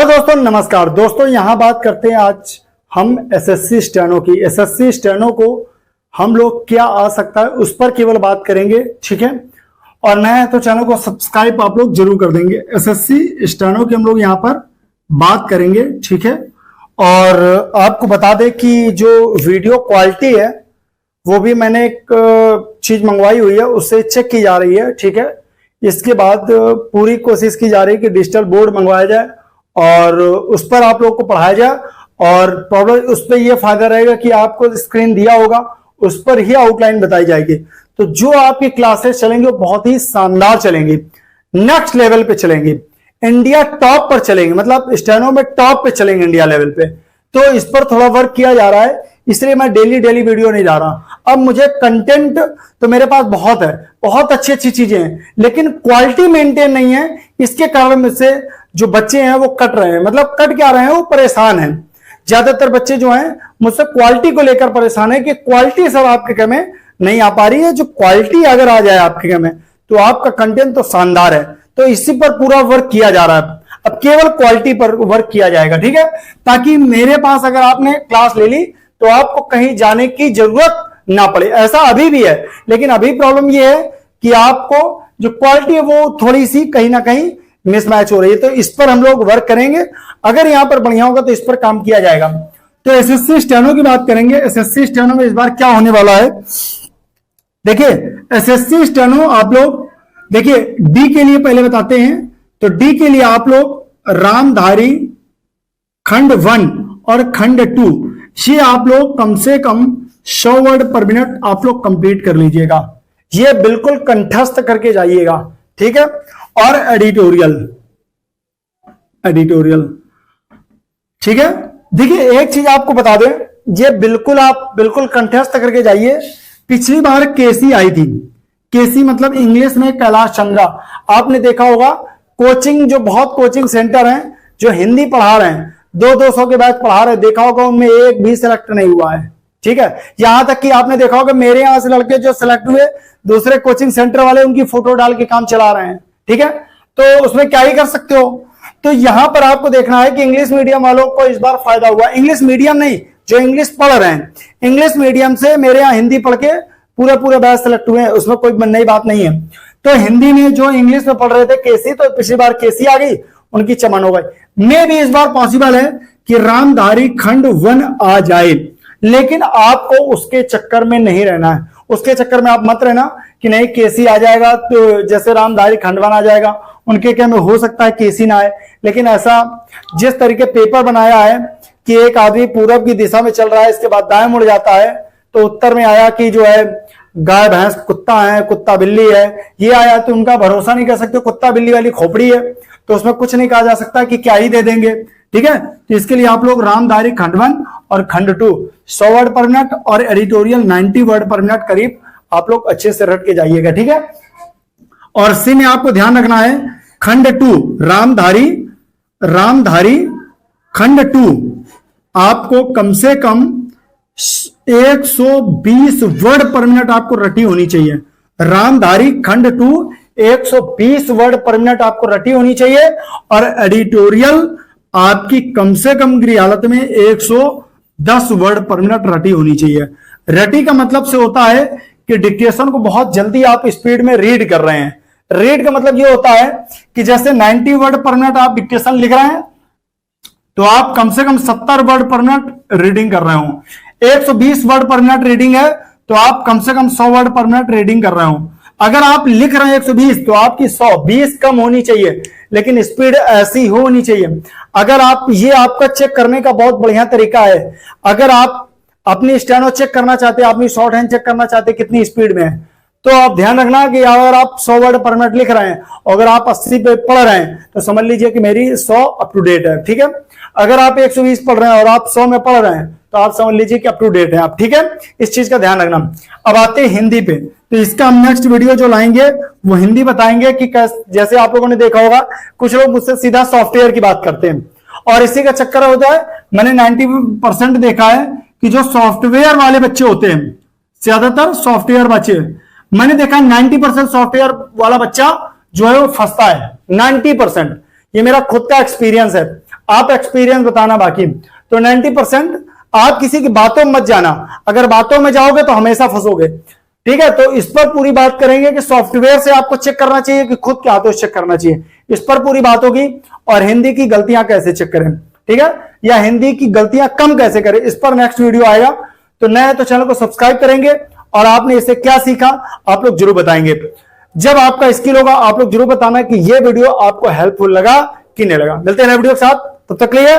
Hello दोस्तों, नमस्कार दोस्तों। यहां बात करते हैं आज हम एसएससी स्टेनो की। एसएससी स्टेनो को हम लोग क्या आ सकता है उस पर केवल बात करेंगे, ठीक है। और नया है तो चैनल को सब्सक्राइब आप लोग जरूर कर देंगे। एसएससी स्टेनो की हम लोग यहां पर बात करेंगे, ठीक है। और आपको बता दें कि जो वीडियो क्वालिटी है वो भी मैंने एक चीज मंगवाई हुई है, उससे चेक की जा रही है, ठीक है। इसके बाद पूरी कोशिश की जा रही है कि डिजिटल बोर्ड मंगवाया जाए और उस पर आप लोग को पढ़ाया जाए। और प्रॉब्लम उस पर यह फायदा रहेगा कि आपको स्क्रीन दिया होगा उस पर ही आउटलाइन बताई जाएगी। तो जो आपकी क्लासेस चलेंगे वो बहुत ही शानदार चलेंगी, नेक्स्ट लेवल पे चलेंगी, इंडिया टॉप पर चलेंगे, मतलब स्टेनो में टॉप पे चलेंगे इंडिया लेवल पे। तो इस पर थोड़ा वर्क किया जा रहा है, इसलिए मैं डेली वीडियो नहीं जा रहा। अब मुझे कंटेंट तो मेरे पास बहुत है, बहुत अच्छी अच्छी चीजें हैं, लेकिन क्वालिटी मेंटेन नहीं है। इसके कारण मुझसे जो बच्चे हैं वो कट रहे हैं, मतलब कट क्या रहे हैं, वो परेशान हैं। ज्यादातर बच्चे जो हैं मुझसे क्वालिटी को लेकर परेशान है कि क्वालिटी सर आपके घर में नहीं आ पा रही है। जो क्वालिटी अगर आ जाए आपके घर में तो आपका कंटेंट तो शानदार है। तो इसी पर पूरा वर्क किया जा रहा है। अब केवल क्वालिटी पर वर्क किया जाएगा, ठीक है, ताकि मेरे पास अगर आपने क्लास ले ली तो आपको कहीं जाने की जरूरत ना पड़े। ऐसा अभी भी है, लेकिन अभी प्रॉब्लम यह है कि आपको जो क्वालिटी है वो थोड़ी सी कहीं ना कहीं मिसमैच हो रही है। तो इस पर हम लोग वर्क करेंगे। अगर यहां पर बढ़िया होगा तो इस पर काम किया जाएगा। तो एसएससी स्टेनो की बात करेंगे। एसएससी स्टेनो में इस बार क्या होने वाला है, देखिए। एसएससी स्टेनो आप लोग देखिए, डी के लिए पहले बताते हैं। तो डी के लिए आप लोग रामधारी खंड 1 और खंड 2 ये आप लोग कम से कम 100 वर्ड पर मिनट आप लोग कंप्लीट कर लीजिएगा। ये बिल्कुल कंठस्थ करके जाइएगा, ठीक है। और एडिटोरियल ठीक है। देखिए एक चीज आपको बता दें, ये बिल्कुल आप बिल्कुल कंठस्थ करके जाइए। पिछली बार केसी आई थी, केसी मतलब इंग्लिश में कैलाश चंद्रा। आपने देखा होगा कोचिंग, जो बहुत कोचिंग सेंटर हैं जो हिंदी पढ़ा रहे हैं, 200 के बैच पढ़ा रहे हैं, देखा होगा उनमें एक भी सिलेक्ट नहीं हुआ है, ठीक है। यहां तक कि आपने देखा होगा मेरे यहां से लड़के जो सिलेक्ट हुए दूसरे कोचिंग सेंटर वाले उनकी फोटो डाल के काम चला रहे हैं, ठीक है। तो उसमें क्या ही कर सकते हो। तो यहां पर आपको देखना है कि इंग्लिश मीडियम वालों को इस बार फायदा हुआ। इंग्लिश मीडियम नहीं, जो इंग्लिश पढ़ रहे हैं, इंग्लिश मीडियम से मेरे यहां हिंदी पढ़ के पूरे बैच सेलेक्ट हुए हैं, उसमें कोई नई बात नहीं है। तो हिंदी में जो इंग्लिश में पढ़ रहे थे केसी, तो पिछली बार केसी आ गई, उनकी चमन हो गई। मे भी इस बार पॉसिबल है कि रामधारी खंड 1 आ जाए, लेकिन आपको उसके चक्कर में नहीं रहना है। उसके चक्कर में आप मत रहना कि नहीं केसी आ जाएगा तो जैसे रामधारी खंड 1 आ जाएगा, उनके क्या में हो सकता है केसी ना आए। लेकिन ऐसा जिस तरीके पेपर बनाया है कि एक आदमी पूरब की दिशा में चल रहा है, इसके बाद दाएं मुड़ जाता है, तो उत्तर में आया कि जो है गाय भैंस कुत्ता है, कुत्ता बिल्ली है, ये आया, तो उनका भरोसा नहीं कर सकते। कुत्ता बिल्ली वाली खोपड़ी है तो उसमें कुछ नहीं कहा जा सकता कि क्या ही दे देंगे, ठीक है। तो इसके लिए आप लोग रामधारी खंड 1 और खंड 2 100 वर्ड पर मिनट और एडिटोरियल 90 वर्ड पर मिनट करीब आप लोग अच्छे से रट के जाइएगा, ठीक है। और सी में आपको ध्यान रखना है खंड 2 रामधारी खंड 2 आपको कम से कम 120 वर्ड पर मिनट आपको रटी होनी चाहिए। रामधारी खंड 2 120 वर्ड पर मिनट आपको रटी होनी चाहिए। और एडिटोरियल आपकी कम से कम गृह हालत में 110 वर्ड पर मिनट रटी होनी चाहिए। रटी का मतलब से होता है कि डिक्टेशन को बहुत जल्दी आप स्पीड में रीड कर रहे हैं। रीड का मतलब यह होता है कि जैसे 90 वर्ड पर मिनट आप डिक्टेशन लिख रहे हैं तो आप कम से कम 70 वर्ड पर मिनट रीडिंग कर रहे हो। 120 वर्ड पर मिनट रीडिंग है तो आप कम से कम 100 वर्ड पर मिनट रीडिंग कर रहे हो। अगर आप लिख रहे हैं 120 तो आपकी 120 कम होनी चाहिए, लेकिन स्पीड ऐसी होनी चाहिए। अगर आप, ये आपका चेक करने का बहुत बढ़िया तरीका है। अगर आप अपनी स्टेनो चेक करना चाहते हैं, अपनी शॉर्ट हैंड चेक करना चाहते हैं कितनी स्पीड में है, तो आप ध्यान रखना कि अगर आप 100 वर्ड पर मिनट लिख रहे हैं, अगर आप 80 पे पढ़ रहे हैं तो समझ लीजिए कि मेरी 100 अप टू डेट है, ठीक है। अगर आप 120 पढ़ रहे हैं और आप 100 में पढ़ रहे हैं तो आप समझ लीजिए कि अप टू डेट है आप, ठीक है। इस चीज का ध्यान रखना। अब आते हैं हिंदी पे, तो इसका हम नेक्स्ट वीडियो जो लाएंगे वो हिंदी बताएंगे कि जैसे आप लोगों ने देखा होगा कुछ लोग मुझसे सीधा सॉफ्टवेयर की बात करते हैं और इसी का चक्कर होता है। मैंने 90% देखा है कि जो सॉफ्टवेयर वाले बच्चे होते हैं, ज्यादातर सॉफ्टवेयर बच्चे, मैंने देखा 90% सॉफ्टवेयर वाला बच्चा जो है वो फंसता है। 90%, ये मेरा खुद का एक्सपीरियंस है। आप एक्सपीरियंस बताना बाकी। तो 90% आप किसी की बातों में मत जाना, अगर बातों में जाओगे तो हमेशा फंसोगे। ठीक है, तो इस पर पूरी बात करेंगे कि सॉफ्टवेयर से आपको चेक करना चाहिए कि खुद के हाथों से चेक करना चाहिए, इस पर पूरी बात होगी। और हिंदी की गलतियां कैसे चेक करें, ठीक है, या हिंदी की गलतियां कम कैसे करें, इस पर नेक्स्ट वीडियो आएगा। तो नए तो चैनल को सब्सक्राइब करेंगे, और आपने इससे क्या सीखा आप लोग जरूर बताएंगे। जब आपका स्किल होगा आप लोग जरूर बताना कि यह वीडियो आपको हेल्पफुल लगा कि नहीं लगा। मिलते हैं नए वीडियो के साथ, तब तक के लिए